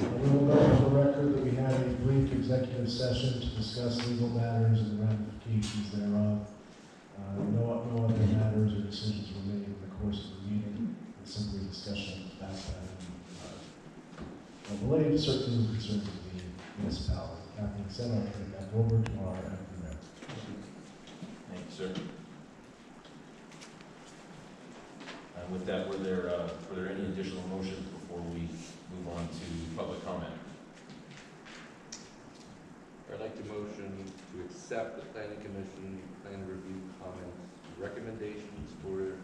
We will note for the record that we had a brief executive session to discuss legal matters and the ramifications thereof. No other matters or decisions were made in the course of the meeting. It's simply discussion about that related to certain concerns of the municipality. That being said, I'll turn it back over to our acting mayor. Thank you, sir. With that, were there any additional motions before we move on to public comment? I'd like to motion to accept the planning commission plan review comments, recommendations for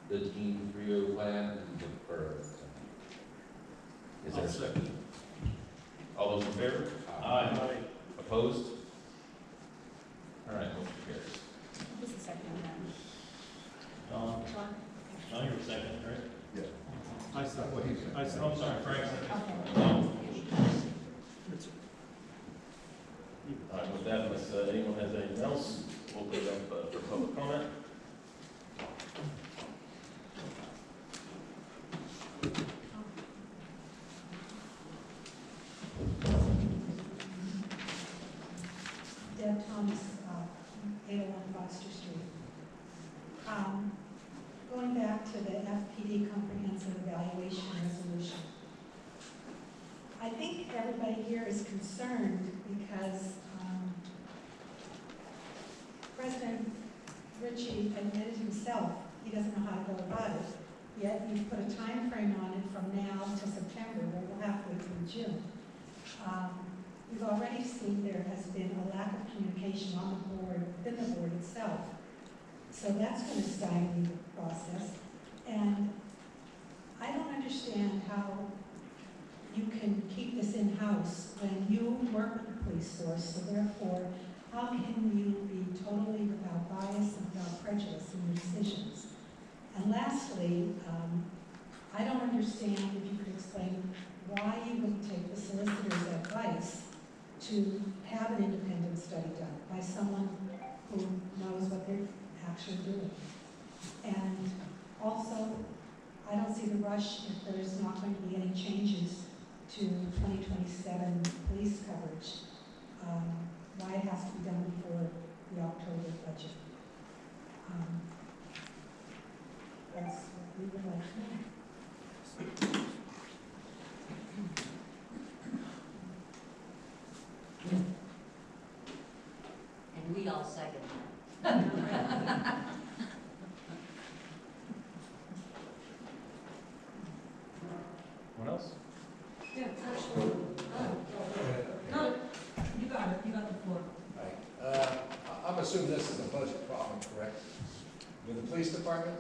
the Team 3.0 plan and the borough. Is there a second? All those in favor? Aye. Opposed? All right, motion carries. Who's the second on that? John, you were second, right? Yeah. I said, I'm sorry, Frank second. Okay. All right, with that, unless anyone has anything else, we'll go up for public comment. Deb Thomas, 801 Foster Street. Going back to the FPD Comprehensive Evaluation Resolution, I think everybody here is concerned because President Ritchie admitted himself he doesn't know how to go about it, yet you've put a time frame on it from now to September, where we'll halfway through June. We've already seen there has been a lack of communication on the board, within the board itself. So that's going to stymie the process. And I don't understand how you can keep this in-house when you work with the police force. So therefore, how can you be totally without bias and without prejudice in your decisions? And lastly, I don't understand if you could explain why you wouldn't take the solicitor's advice to have an independent study done by someone who knows what they're actually doing. And also, I don't see the rush if there's not going to be any changes to 2027 police coverage, why it has to be done before the October budget. That's what we would like to know. And we all second that. Anyone else? Yeah, actually. No, you got it. You got the floor. Right. I'm assuming this is a budget problem, correct? With the police department?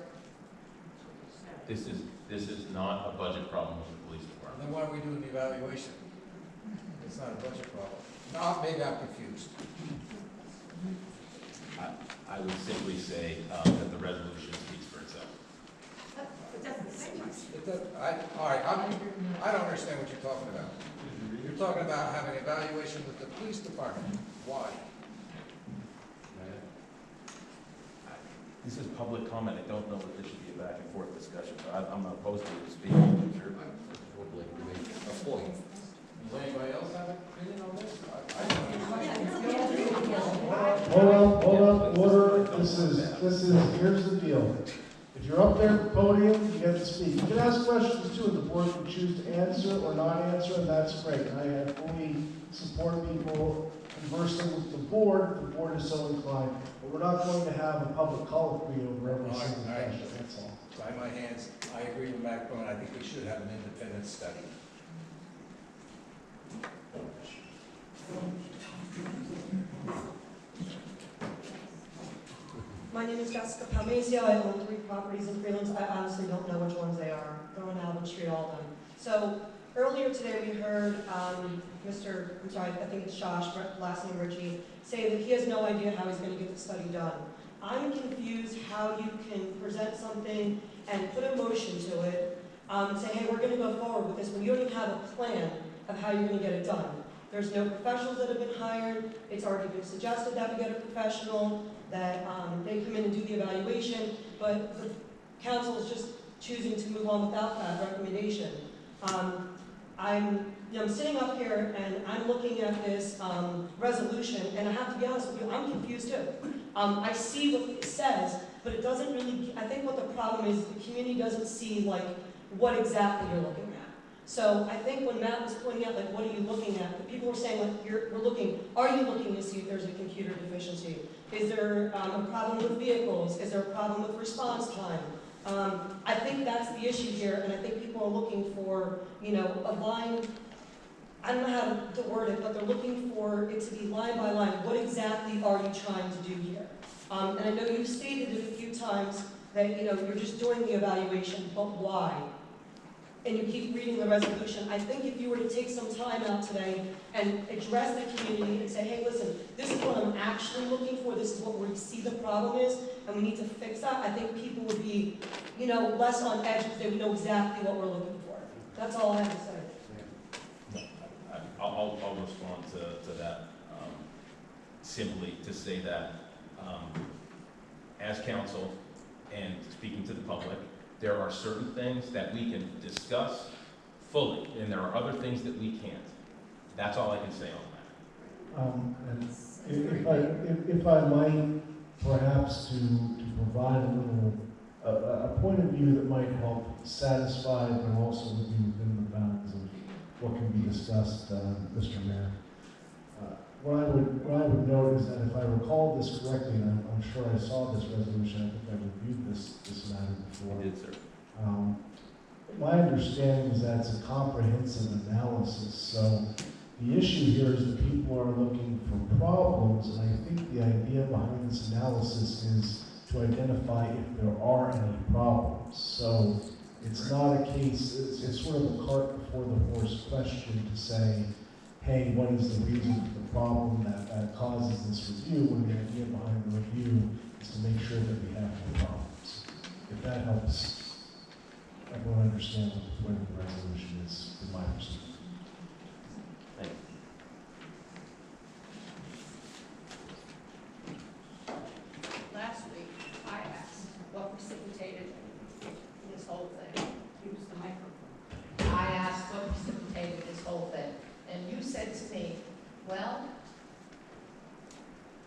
This is not a budget problem with the police department. Then why are we doing the evaluation? It's not a budget problem. No, maybe I'm confused. I would simply say that the resolution speaks for itself. It doesn't say much. All right, I don't understand what you're talking about. You're talking about having evaluation with the police department. Why? This is public comment. I don't know that there should be a back and forth discussion, but I'm not opposed to it speaking. Sure. I would like to make a point. Does anybody else have an opinion on this? Hold on, order. This is, here's the deal. If you're up there at the podium, you get to speak. You can ask questions too, and the board can choose to answer or not answer, and that's great. I fully support people conversing with the board is so inclined. But we're not going to have a public colloquy over every single question, that's all. By my hands, I agree with Matt Cohen. I think we should have an independent study. My name is Jessica Palmazio. I own 3 properties in Freeland. I honestly don't know which ones they are. They're on Albert Street, all of them. So earlier today we heard I think it's Josh, last name Ritchie, say that he has no idea how he's going to get the study done. I'm confused how you can present something and put a motion to it and say, hey, we're going to go forward with this when you don't even have a plan of how you're going to get it done. There's no professionals that have been hired. It's already been suggested that we get a professional, that they come in and do the evaluation, but the council is just choosing to move on without that recommendation. I'm sitting up here and I'm looking at this resolution, and I have to be honest with you, I'm confused too. I see what it says, but it doesn't really, I think what the problem is, the community doesn't see like what exactly you're looking at. So I think when Matt was pointing out, like, what are you looking at? The people were saying, like, are you looking to see if there's a computer deficiency? Is there a problem with vehicles? Is there a problem with response time? I think that's the issue here, and I think people are looking for, a line, I don't know how to word it, but they're looking for it to be line by line. What exactly are you trying to do here? And I know you've stated it a few times that, you're just doing the evaluation, but why? And you keep reading the resolution. I think if you were to take some time out today and address the community and say, hey, listen, this is what I'm actually looking for, this is what we see the problem is, and we need to fix that, I think people would be, less on edge because they would know exactly what we're looking for. That's all I have to say. I'll respond to that, simply to say that, as council and speaking to the public, there are certain things that we can discuss fully, and there are other things that we can't. That's all I can say on that. And if I might, perhaps to provide a little, a point of view that might help satisfy, but also would be within the bounds of what can be discussed, Mr. Mayor. What I would note is that if I recall this correctly, and I'm sure I saw this resolution, I think I reviewed this matter before. You did, sir. My understanding is that it's a comprehensive analysis, so the issue here is that people are looking for problems, and I think the idea behind this analysis is to identify if there are any problems. So it's not a case, it's sort of a cart before the horse question to say, hey, what is the reason for the problem that causes this review, when the idea behind the review is to make sure that we have no problems. If that helps everyone understand what the point of the resolution is, from my perspective. Thank you. Last week, I asked what precipitated this whole thing. Use the microphone. I asked what precipitated this whole thing. And you said to me, well,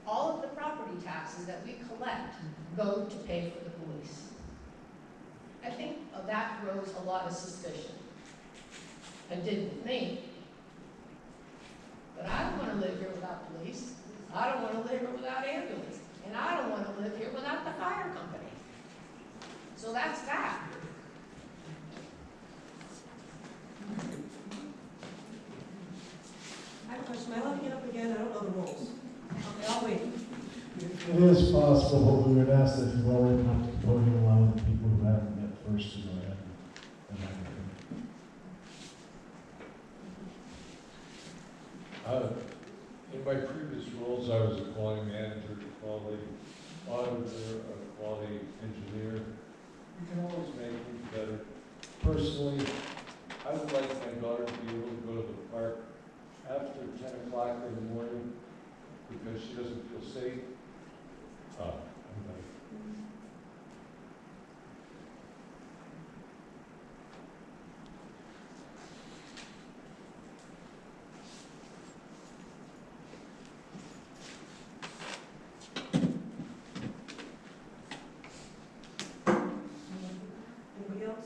all of the property taxes that we collect go to pay for the police. I think that rose a lot of suspicion. It did with me. But I don't want to live here without police. I don't want to live here without ambulance. And I don't want to live here without the fire company. So that's that. I have a question. Am I allowed to get up again? I don't know the rules. Okay, I'll wait. It is possible, but we would ask that if you've already come to the podium, allow the people who haven't yet first to go ahead. In my previous roles, I was a quality manager, a quality auditor, a quality engineer. You can always make things better. Personally, I would like my daughter to be able to go to the park after 10 o'clock in the morning because she doesn't feel safe. Anybody else?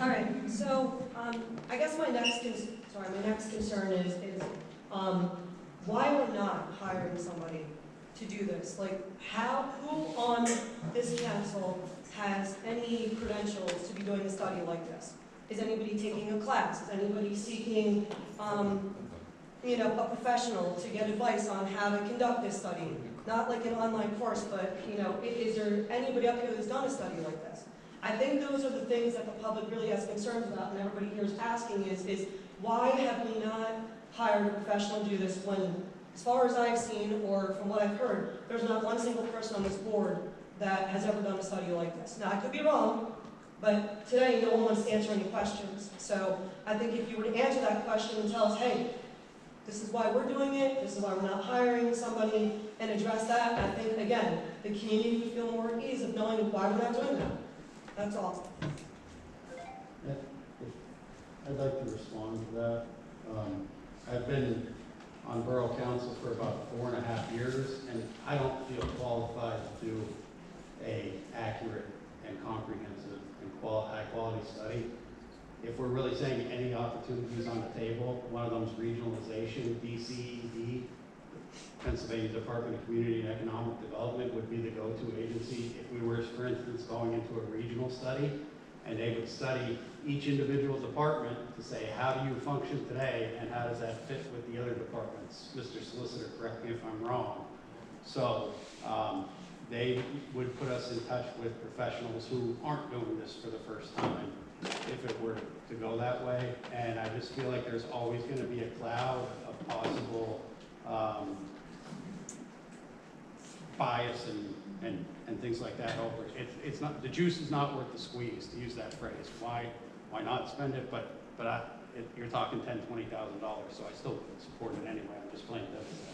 All right, so I guess my next concern is why we're not hiring somebody to do this. Like, who on this council has any credentials to be doing a study like this? Is anybody taking a class? Is anybody seeking, a professional to get advice on how to conduct this study? Not like an online course, but, is there anybody up here that's done a study like this? I think those are the things that the public really has concerns about, and everybody here is asking is why have we not hired a professional to do this when, as far as I've seen, or from what I've heard, there's not one single person on this board that has ever done a study like this. Now, I could be wrong, but today no one wants to answer any questions. So I think if you were to answer that question and tell us, hey, this is why we're doing it, this is why we're not hiring somebody, and address that, I think, again, the community would feel more at ease of knowing why we're not doing that. That's all. I'd like to respond to that. I've been on Borough Council for about 4.5 years, and I don't feel qualified to do a accurate and comprehensive and high-quality study. If we're really saying any opportunities on the table, one of them is regionalization, DCED, Pennsylvania Department of Community and Economic Development would be the go-to agency if we were, for instance, going into a regional study, and they would study each individual department to say, how do you function today, and how does that fit with the other departments? Mr. Solicitor, correct me if I'm wrong. So they would put us in touch with professionals who aren't doing this for the first time, if it were to go that way. And I just feel like there's always going to be a cloud of possible bias and things like that over it. It's not, the juice is not worth the squeeze, to use that phrase. Why not spend it? But you're talking $10,000, $20,000, so I still would support it anyway. I'm just playing devil's advocate.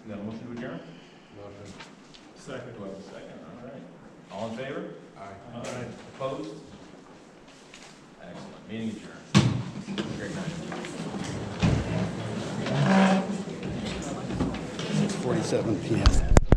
No motion to adjourn? Motion. Second. Do I have a second? All right. All in favor? Aye. Opposed? Excellent. Meeting adjourned. Great night. 6:47 p.m.